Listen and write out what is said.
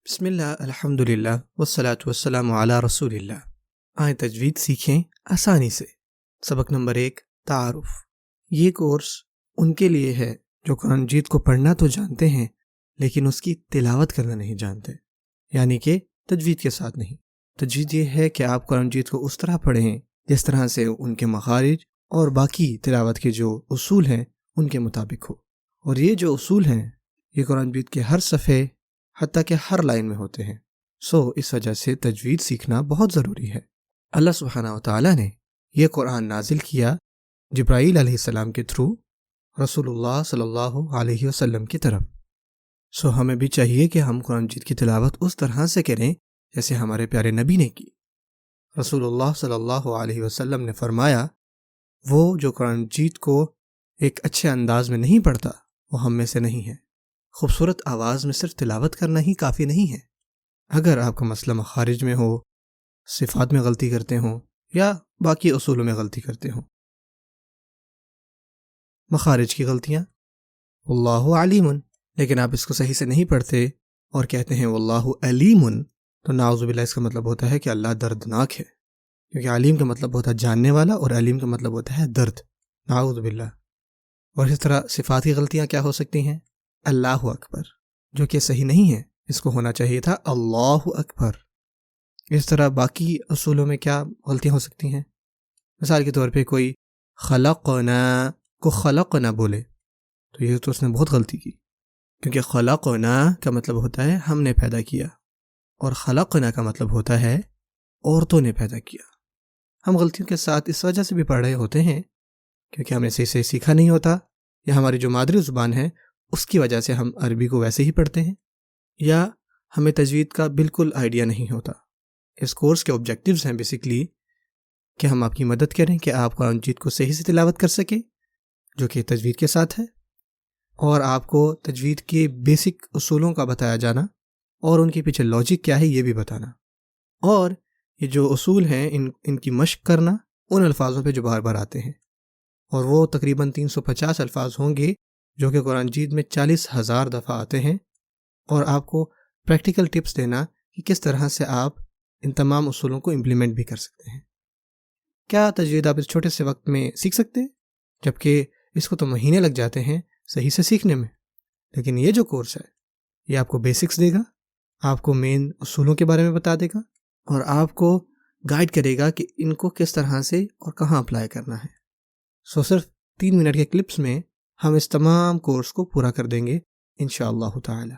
بسم اللہ الحمدللہ والصلاة والسلام علی رسول اللہ۔ آئیں تجوید سیکھیں آسانی سے۔ سبق نمبر 1 تعارف۔ یہ کورس ان کے لیے ہے جو قرآن مجید کو پڑھنا تو جانتے ہیں لیکن اس کی تلاوت کرنا نہیں جانتے، یعنی کہ تجوید کے ساتھ نہیں۔ تجوید یہ ہے کہ آپ قرآن مجید کو اس طرح پڑھیں جس طرح سے ان کے مخارج اور باقی تلاوت کے جو اصول ہیں ان کے مطابق ہو، اور یہ جو اصول ہیں یہ قرآن مجید کے ہر صفحے حتیٰ کہ ہر لائن میں ہوتے ہیں۔ اس وجہ سے تجوید سیکھنا بہت ضروری ہے۔ اللہ سبحانہ وتعالی نے یہ قرآن نازل کیا جبرائیل علیہ السلام کے تھرو رسول اللہ صلی اللہ علیہ وسلم کی طرف۔ ہمیں بھی چاہیے کہ ہم قرآن مجید کی تلاوت اس طرح سے کریں جیسے ہمارے پیارے نبی نے کی۔ رسول اللہ صلی اللہ علیہ وسلم نے فرمایا، وہ جو قرآن مجید کو ایک اچھے انداز میں نہیں پڑھتا وہ ہم میں سے نہیں ہے۔ خوبصورت آواز میں صرف تلاوت کرنا ہی کافی نہیں ہے۔ اگر آپ کا مسئلہ مخارج میں ہو، صفات میں غلطی کرتے ہوں یا باقی اصولوں میں غلطی کرتے ہوں، مخارج کی غلطیاں واللہ علیم، لیکن آپ اس کو صحیح سے نہیں پڑھتے اور کہتے ہیں واللہ علیم، تو نعوذ باللہ اس کا مطلب ہوتا ہے کہ اللہ دردناک ہے، کیونکہ علیم کا مطلب ہوتا ہے جاننے والا اور علیم کا مطلب ہوتا ہے درد، نعوذ باللہ۔ اور اس طرح صفات کی غلطیاں کیا ہو سکتی ہیں؟ اللہ اکبر، جو کہ صحیح نہیں ہے، اس کو ہونا چاہیے تھا اللہ اکبر۔ اس طرح باقی اصولوں میں کیا غلطیاں ہو سکتی ہیں؟ مثال کے طور پہ کوئی خلقنا کو خلق نہ بولے تو یہ تو اس نے بہت غلطی کی، کیونکہ خلقنا کا مطلب ہوتا ہے ہم نے پیدا کیا، اور خلقنا کا مطلب ہوتا ہے عورتوں نے پیدا کیا۔ ہم غلطیوں کے ساتھ اس وجہ سے بھی پڑھ رہے ہوتے ہیں کیونکہ ہم نے صحیح سے سیکھا نہیں ہوتا، یا ہماری جو مادری زبان ہے اس کی وجہ سے ہم عربی کو ویسے ہی پڑھتے ہیں، یا ہمیں تجوید کا بالکل آئیڈیا نہیں ہوتا۔ اس کورس کے آبجیکٹیوز ہیں بیسیکلی کہ ہم آپ کی مدد کریں کہ آپ قرآن مجید کو صحیح سے تلاوت کر سکیں جو کہ تجوید کے ساتھ ہے، اور آپ کو تجوید کے بیسک اصولوں کا بتایا جانا اور ان کے پیچھے لاجک کیا ہے یہ بھی بتانا، اور یہ جو اصول ہیں ان کی مشق کرنا ان الفاظوں پہ جو بار بار آتے ہیں، اور وہ تقریباً 350 الفاظ ہوں گے جو کہ قرآن مجید میں 40,000 دفعہ آتے ہیں، اور آپ کو پریکٹیکل ٹپس دینا کہ کس طرح سے آپ ان تمام اصولوں کو امپلیمنٹ بھی کر سکتے ہیں۔ کیا تجوید آپ اس چھوٹے سے وقت میں سیکھ سکتے ہیں؟ جبکہ اس کو تو مہینے لگ جاتے ہیں صحیح سے سیکھنے میں، لیکن یہ جو کورس ہے یہ آپ کو بیسکس دے گا، آپ کو مین اصولوں کے بارے میں بتا دے گا، اور آپ کو گائیڈ کرے گا کہ ان کو کس طرح سے اور کہاں اپلائی کرنا ہے۔ صرف 3 منٹ کے کلپس میں ہم اس تمام کورس کو پورا کر دیں گے انشاءاللہ تعالی۔